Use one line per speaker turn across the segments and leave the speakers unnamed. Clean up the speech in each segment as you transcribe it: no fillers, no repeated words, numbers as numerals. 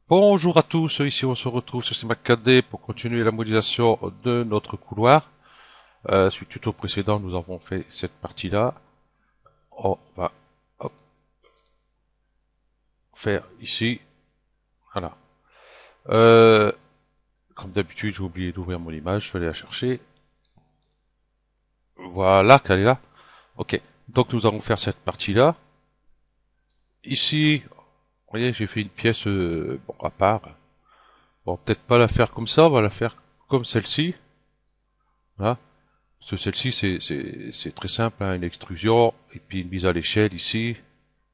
Bonjour à tous, ici on se retrouve sur CMAC4D pour continuer la modélisation de notre couloir. Suite au tuto précédent, nous avons fait cette partie-là. On va hop, faire ici. Voilà. Euh, Comme d'habitude, j'ai oublié d'ouvrir mon image, je vais aller la chercher. Voilà, qu'elle est là. Ok, donc nous allons faire cette partie-là. Ici, vous voyez, j'ai fait une pièce bon, à part. Bon, peut-être pas la faire comme ça, on va la faire comme celle-ci. Voilà. Parce que celle-ci, c'est très simple, hein, une extrusion, et puis une mise à l'échelle ici,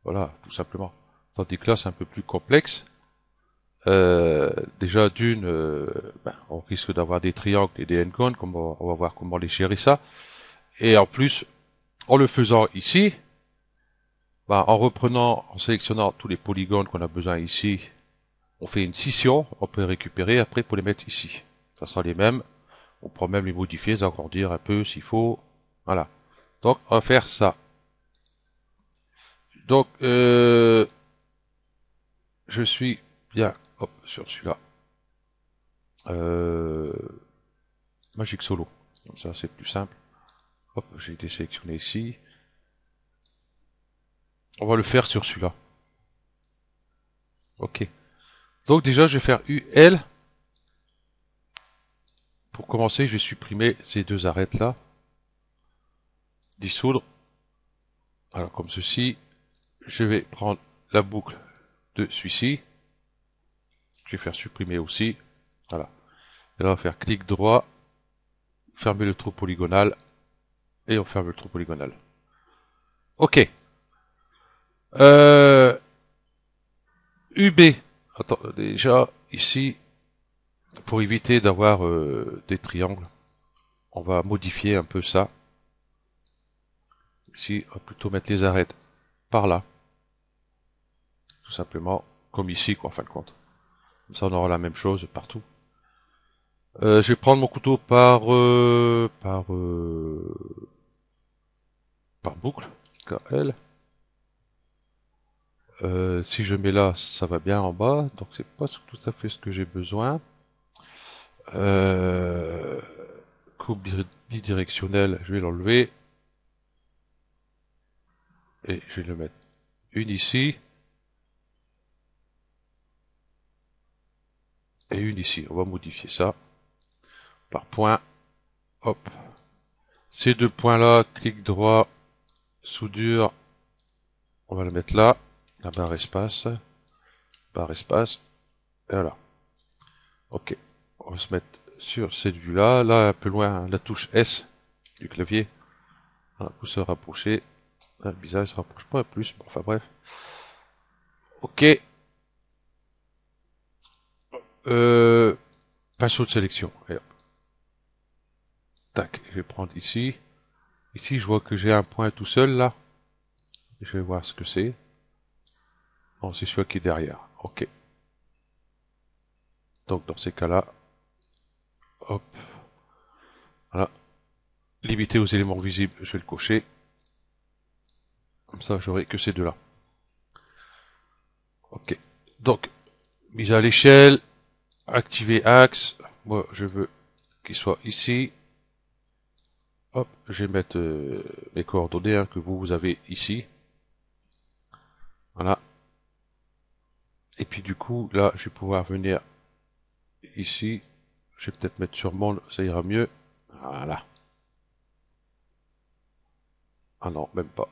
voilà, tout simplement. Tandis que là, c'est un peu plus complexe. Déjà, d'une, on risque d'avoir des triangles et des n-gons, on va voir comment les gérer ça. Et en plus, en le faisant ici, en reprenant, en sélectionnant tous les polygones qu'on a besoin ici, on fait une scission, on peut les récupérer après pour les mettre ici. Ça sera les mêmes. On pourra même les modifier, les agrandir un peu s'il faut. Voilà. Donc, on va faire ça. Donc, je suis bien hop, sur celui-là. Euh, Magic Solo. Comme ça, c'est plus simple. Hop, j'ai été sélectionné ici. On va le faire sur celui-là. Ok. Donc déjà, je vais faire UL. Pour commencer, je vais supprimer ces deux arêtes-là. Dissoudre. Alors, comme ceci. Je vais prendre la boucle de celui-ci. Je vais faire supprimer aussi. Voilà. Et là, on va faire clic droit. Fermer le trou polygonal. Et on ferme le trou polygonal. Ok. UB. Attends, déjà, ici, pour éviter d'avoir des triangles, on va modifier un peu ça. Ici, on va plutôt mettre les arêtes par là. Tout simplement, comme ici, quoi, en fin de compte. Comme ça, on aura la même chose partout. Je vais prendre mon couteau par boucle, KL. Si je mets là, ça va bien en bas, donc c'est pas tout à fait ce que j'ai besoin. Euh, Coupe bidirectionnelle, je vais l'enlever et je vais le mettre une ici et une ici. On va modifier ça par point. Hop. Ces deux points-là, clic droit, soudure, on va le mettre là, la barre espace, et voilà. Ok. On va se mettre sur cette vue-là, là un peu loin, la touche S du clavier. Voilà, pour se rapprocher. Ah, bizarre, il se rapproche pas plus. Bon, enfin bref. Ok. Euh, Pinceau de sélection. Et hop. Tac, je vais prendre ici. Ici, je vois que j'ai un point tout seul là. Je vais voir ce que c'est. Bon, c'est celui qui est derrière. Ok. Donc dans ces cas-là, hop. Voilà. Limiter aux éléments visibles, je vais le cocher. Comme ça, j'aurai que ces deux-là. Ok. Donc, mise à l'échelle. Activer axe. Moi, je veux qu'il soit ici. Hop, je vais mettre mes coordonnées hein, que vous avez ici. Voilà. Et puis du coup, là, je vais pouvoir venir ici. Je vais peut-être mettre sur monde, ça ira mieux. Voilà. Ah non, même pas.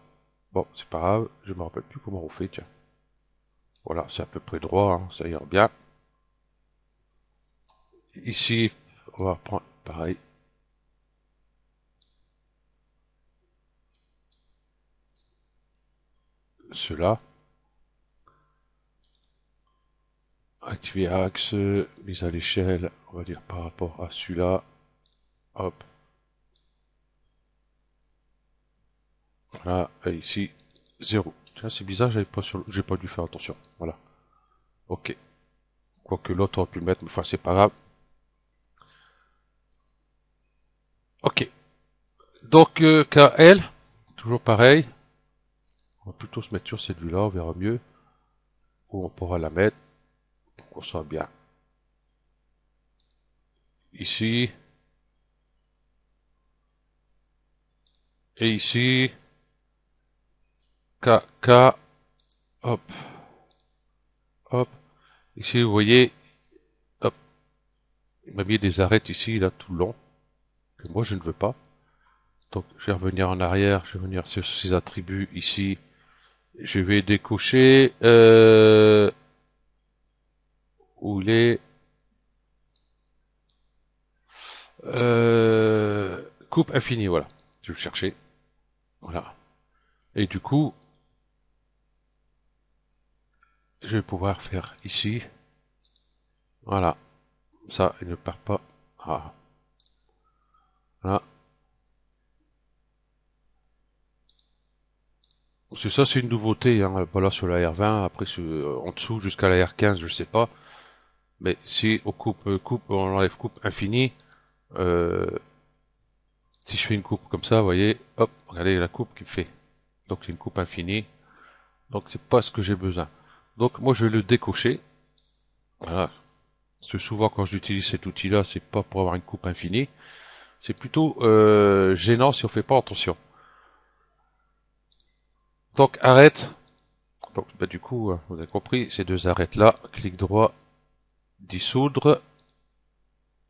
Bon, c'est pas grave, je me rappelle plus comment on fait, tiens. Voilà, c'est à peu près droit, hein, ça ira bien. Ici, on va prendre pareil. Cela. Activer axe, mise à l'échelle, on va dire par rapport à celui-là. Hop. Voilà, et ici, 0. Tiens, c'est bizarre, j'ai pas dû faire attention. Voilà. Ok. Quoique l'autre aurait pu le mettre, mais enfin, c'est pas grave. Ok. Donc, KL, toujours pareil. On va plutôt se mettre sur cette vue-là, on verra mieux où on pourra la mettre. qu'on soit bien. Ici. Et ici. K, K. Hop. Hop. Ici, vous voyez. Hop. Il m'a mis des arêtes ici, là, tout le long. Que moi, je ne veux pas. Donc, je vais revenir en arrière. Je vais venir sur ces attributs ici. Je vais décocher. Où il est. Coupe infinie, voilà. Je vais le chercher. Voilà. Et du coup, je vais pouvoir faire ici. Voilà. Ça, il ne part pas. Ah. Voilà. C'est ça, c'est une nouveauté, hein. Voilà, sur la R20. Après, en dessous, jusqu'à la R15, je sais pas. Mais si on on enlève coupe infinie, si je fais une coupe comme ça, vous voyez, hop, regardez la coupe qu'il fait. Donc c'est une coupe infinie. Donc c'est pas ce que j'ai besoin. Donc moi je vais le décocher. Voilà. Parce que souvent quand j'utilise cet outil-là, c'est pas pour avoir une coupe infinie. C'est plutôt gênant si on fait pas attention. Donc arrête. Donc bah, du coup, vous avez compris, ces deux arêtes là, clic droit, dissoudre.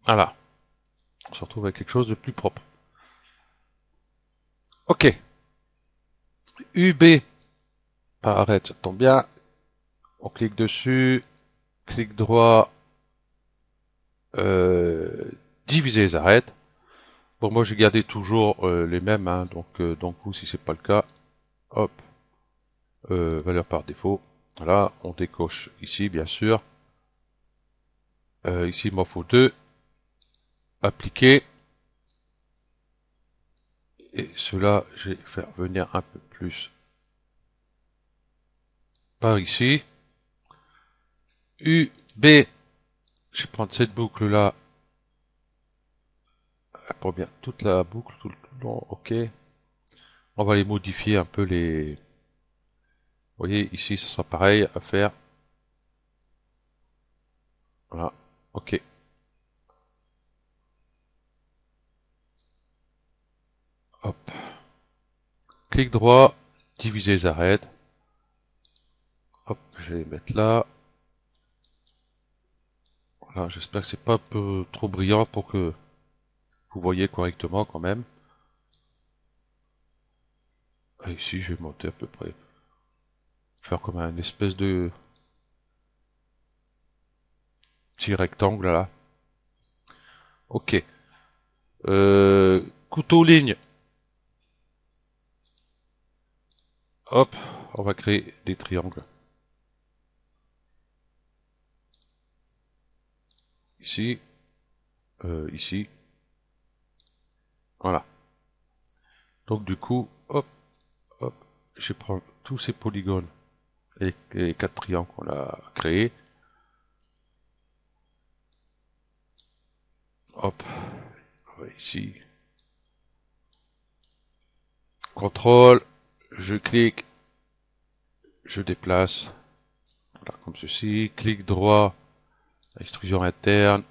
Voilà. On se retrouve avec quelque chose de plus propre. Ok. UB. Pas arrête, ça tombe bien. On clique dessus. Clic droit. Diviser les arêtes. Bon, moi j'ai gardé toujours les mêmes, hein, donc si c'est pas le cas, hop, valeur par défaut. Voilà, on décoche ici bien sûr. Ici il m'en faut 2. Appliquer. Et cela, je vais faire venir un peu plus par ici. U, B. Je vais prendre cette boucle là. Pour bien toute la boucle, tout le long, ok. On va les modifier un peu les. Vous voyez, ici, ce sera pareil à faire. Voilà, ok. Hop. Clic droit, diviser les arêtes. Hop, je vais les mettre là. Voilà, j'espère que c'est pas un peu trop brillant pour que vous voyez correctement quand même. Et ici, je vais monter à peu près. Faire comme un espèce de petit rectangle là. Ok. Couteau ligne. Hop, on va créer des triangles. Ici, ici. Voilà. Donc du coup, hop, hop, je vais prendre tous ces polygones et les 4 triangles qu'on a créés. Hop, ici. CTRL, je clique, je déplace. Voilà, comme ceci. Clic droit, extrusion interne.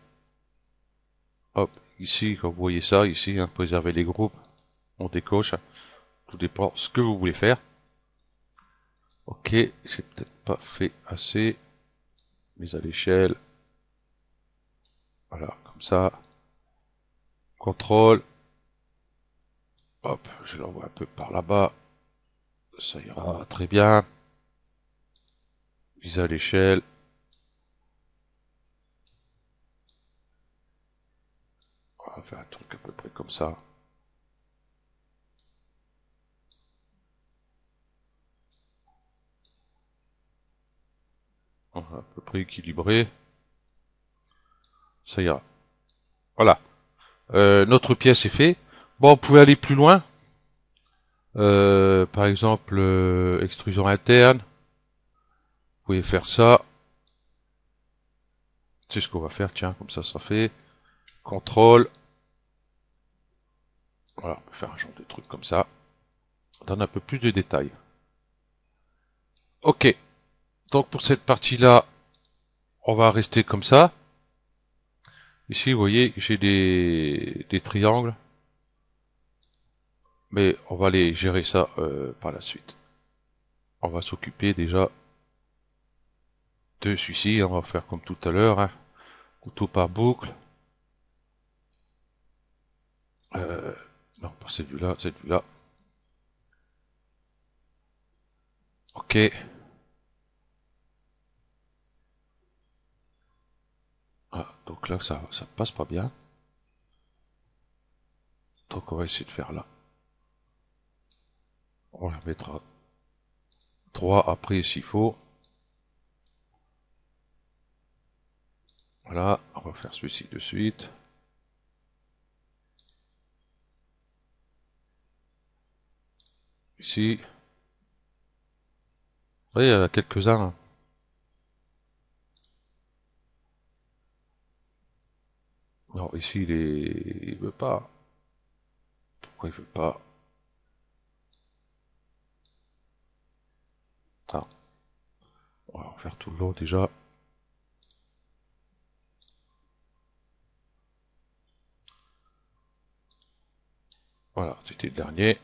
Hop, ici, quand vous voyez ça, ici, hein, préserver les groupes, on décoche. Tout dépend ce que vous voulez faire. Ok, j'ai peut-être pas fait assez. Mise à l'échelle. Voilà, comme ça. CTRL. Hop, je l'envoie un peu par là-bas. Ça ira très bien. Mise à l'échelle. On va faire un truc à peu près comme ça. On va à peu près équilibré. Ça ira. Voilà. Notre pièce est faite. Bon, on pouvait aller plus loin. Par exemple, extrusion interne. Vous pouvez faire ça. C'est ce qu'on va faire, tiens, comme ça fait. CTRL. Voilà, on peut faire un genre de truc comme ça. On donne un peu plus de détails. Ok. Donc pour cette partie-là, on va rester comme ça. Ici, vous voyez, j'ai des triangles. Mais on va aller gérer ça par la suite. On va s'occuper déjà de celui-ci. On va faire comme tout à l'heure. Hein. Couteau par boucle. Non, pas cette vue-là, cette vue-là. Ok. Ah, donc là, ça passe pas bien. Donc on va essayer de faire là. On la mettra 3 après s'il faut. Voilà, on va faire celui-ci de suite. Ici. Oui, il y en a quelques-uns. Hein. Non, ici il veut pas. Pourquoi il veut pas? Ah, on va en faire tout le long déjà. Voilà, c'était le dernier.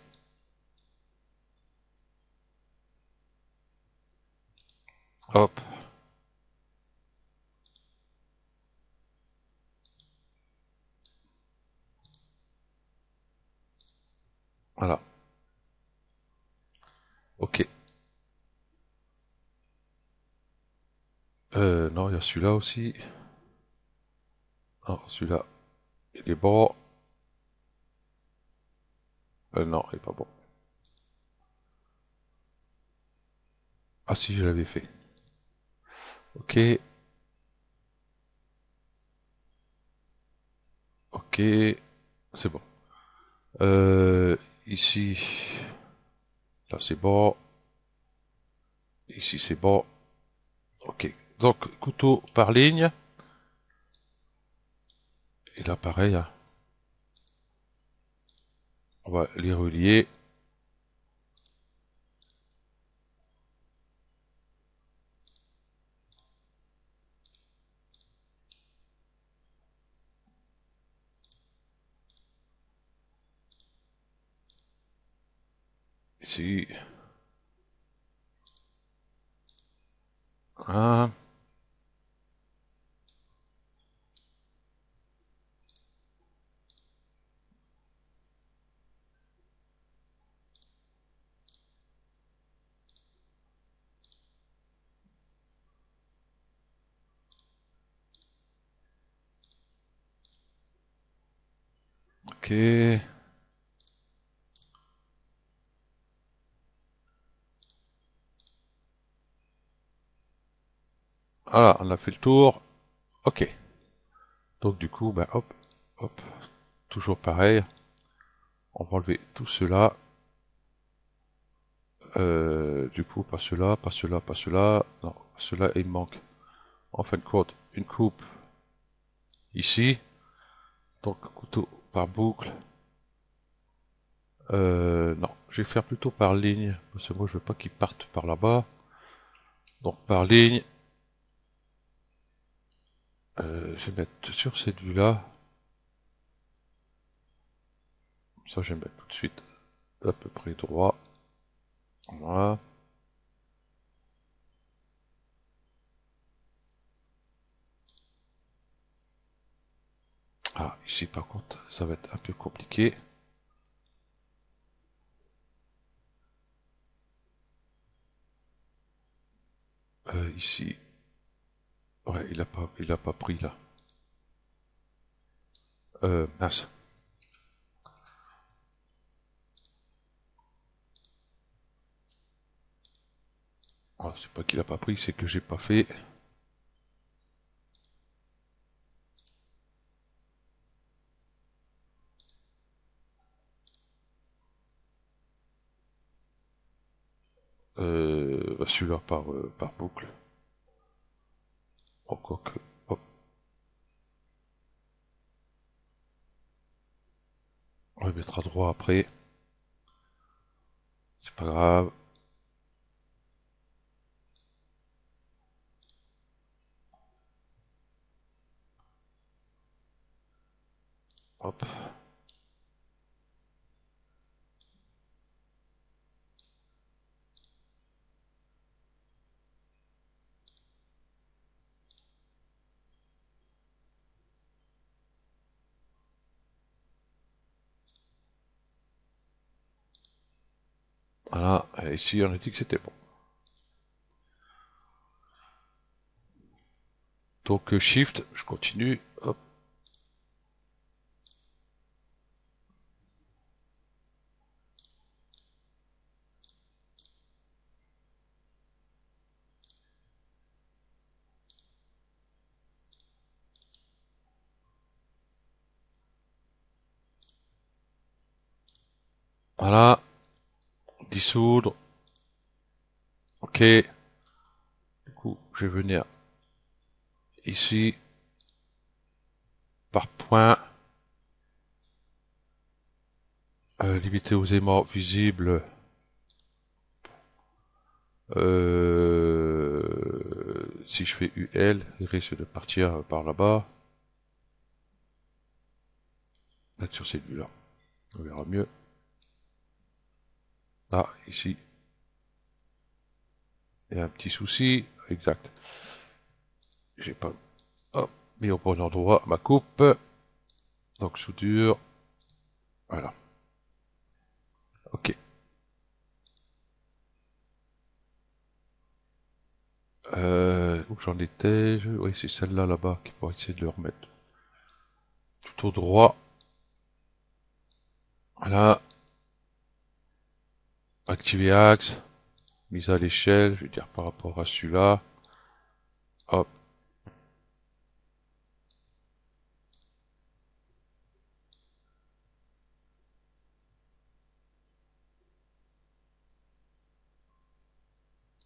Hop. Voilà. Ok. Non, il y a celui-là aussi. Non, celui-là, il est bon. Non, il est pas bon. Ah si, je l'avais fait. Ok. Ok. C'est bon. Euh, ici, là c'est bon. Ici c'est bon. Ok. Donc, couteau par ligne. Et là, pareil. Hein. On va les relier. Ici. Un. Ok. Voilà, on a fait le tour. Ok. Donc du coup, bah hop, hop. Toujours pareil. On va enlever tout cela. Du coup, pas cela, pas cela, pas cela. Non, cela, il manque. En fin de compte, une coupe ici. Donc, couteau par boucle. Non, je vais faire plutôt par ligne. Parce que moi, je veux pas qu'il parte par là-bas. Donc, par ligne. Je vais mettre sur cette vue-là. Ça, je vais mettre tout de suite à peu près droit. Voilà. Ah, ici, par contre, ça va être un peu compliqué. Ici. Ouais, il a pas pris là. Mince. Ah, c'est pas qu'il a pas pris, c'est que j'ai pas fait. Celui-là par boucle. Oh, quoique. Hop, on le mettra droit après. C'est pas grave. Hop. Voilà, et ici on a dit que c'était bon. Donc Shift, je continue. Hop. Voilà. Dissoudre. Ok. Du coup, je vais venir ici par point. Limiter aux aimants visibles. Si je fais UL, il risque de partir par là-bas. Là sur celui-là. On verra mieux. Ah, ici. Il y a un petit souci. Exact. J'ai pas mis au bon endroit ma coupe. Donc soudure. Voilà. Ok. Où j'en étais? Oui, c'est celle-là là-bas qui pourrait essayer de le remettre. Tout au droit. Voilà. Activer axe. Mise à l'échelle. Je veux dire par rapport à celui-là. Hop.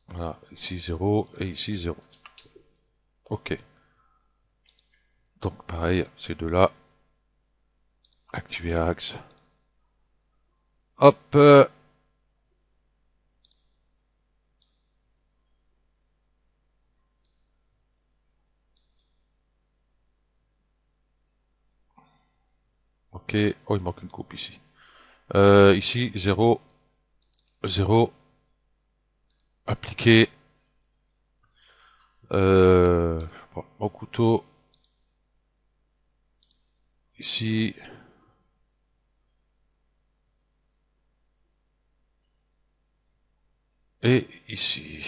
Voilà. Ici 0 et ici 0. Ok. Donc pareil, ces deux-là. Activer axe. Hop. Ok. Oh, il manque une coupe ici. Ici 0. 0. Appliquer. Mon couteau. Ici. Et ici.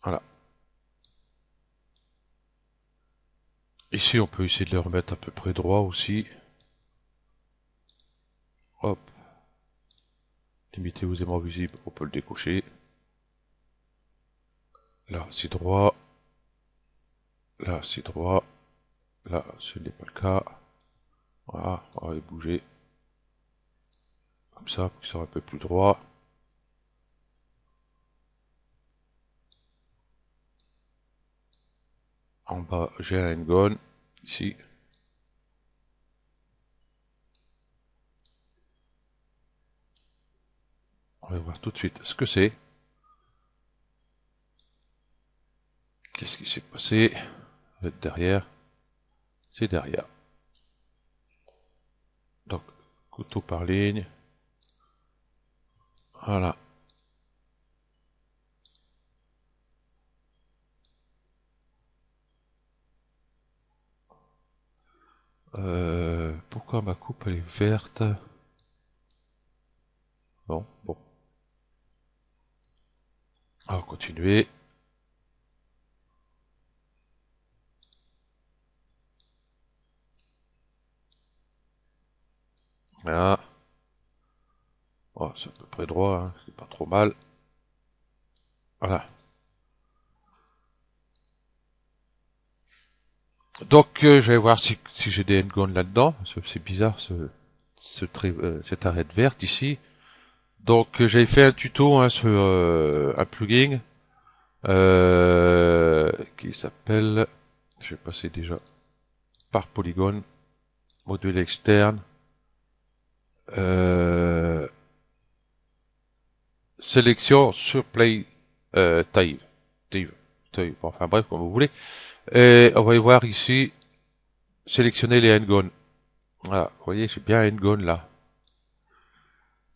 Voilà. Ici, on peut essayer de le remettre à peu près droit aussi. Hop. Limiter aux aimants visibles, on peut le décocher. Là, c'est droit. Là, c'est droit. Là, ce n'est pas le cas. Voilà, on va les bouger. Comme ça, pour qu'ils soient un peu plus droits. En bas, j'ai un endgone. Ici. On va voir tout de suite ce que c'est. Qu'est-ce qui s'est passé? Derrière. C'est derrière. Donc, couteau par ligne. Voilà. Pourquoi ma coupe elle est verte? Bon, bon. On va continuer. Voilà. Oh, c'est à peu près droit, hein. C'est pas trop mal. Voilà. Donc, je vais voir si j'ai des endgones là-dedans. C'est bizarre cette arête verte ici. Donc, j'avais fait un tuto hein, sur un plugin qui s'appelle, je vais passer déjà par Polygon, module externe, sélection sur Play Tave. Enfin bref, comme vous voulez. Et on va y voir ici sélectionner les n-gones. Voilà, vous voyez, j'ai bien un n-gone là.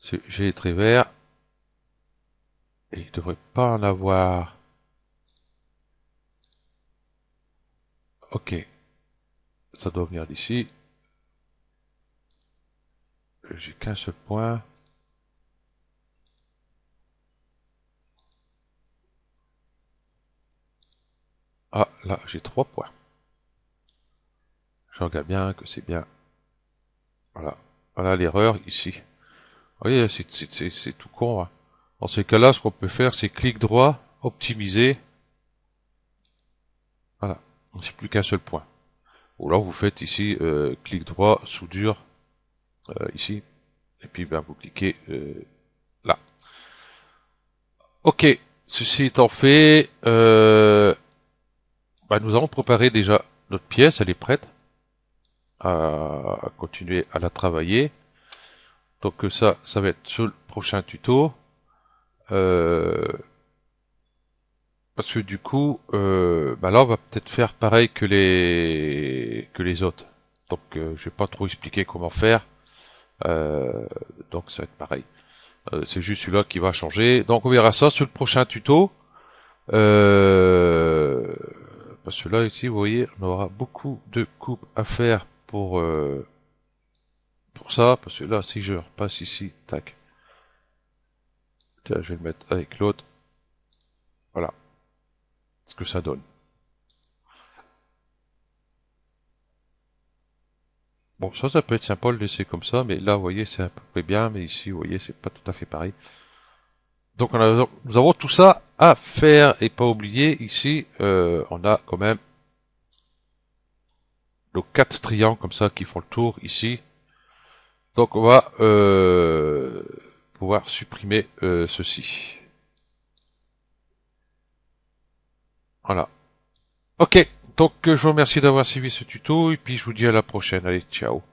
J'ai les traits verts. Et il ne devrait pas en avoir. Ok. Ça doit venir d'ici. J'ai qu'un seul point. Ah, là, j'ai 3 points. Je regarde bien que c'est bien. Voilà. Voilà l'erreur ici. Vous voyez, c'est tout con. Hein. Dans ces cas-là, ce qu'on peut faire, c'est clic droit, optimiser. Voilà. C'est plus qu'un seul point. Ou alors vous faites ici clic droit, soudure, ici. Et puis ben, vous cliquez là. Ok. Ceci étant fait, ben, nous avons préparé déjà notre pièce. Elle est prête à continuer à la travailler. Donc ça va être sur le prochain tuto. Parce que du coup, bah là on va peut-être faire pareil que les autres. Donc je vais pas trop expliquer comment faire. Donc ça va être pareil. C'est juste celui-là qui va changer. Donc on verra ça sur le prochain tuto. Euh, Parce que là ici, vous voyez, on aura beaucoup de coupes à faire pour ça. Parce que là, si je repasse ici, tac. Tiens, je vais le mettre avec l'autre. Voilà ce que ça donne. Bon, ça peut être sympa de le laisser comme ça, mais là, vous voyez, c'est à peu près bien, mais ici, vous voyez, c'est pas tout à fait pareil. Donc, nous avons tout ça à faire, et pas oublier, ici, on a quand même nos 4 triangles comme ça qui font le tour, ici. Donc, on va pouvoir supprimer ceci. Voilà. Ok, donc je vous remercie d'avoir suivi ce tuto, et puis je vous dis à la prochaine. Allez, ciao.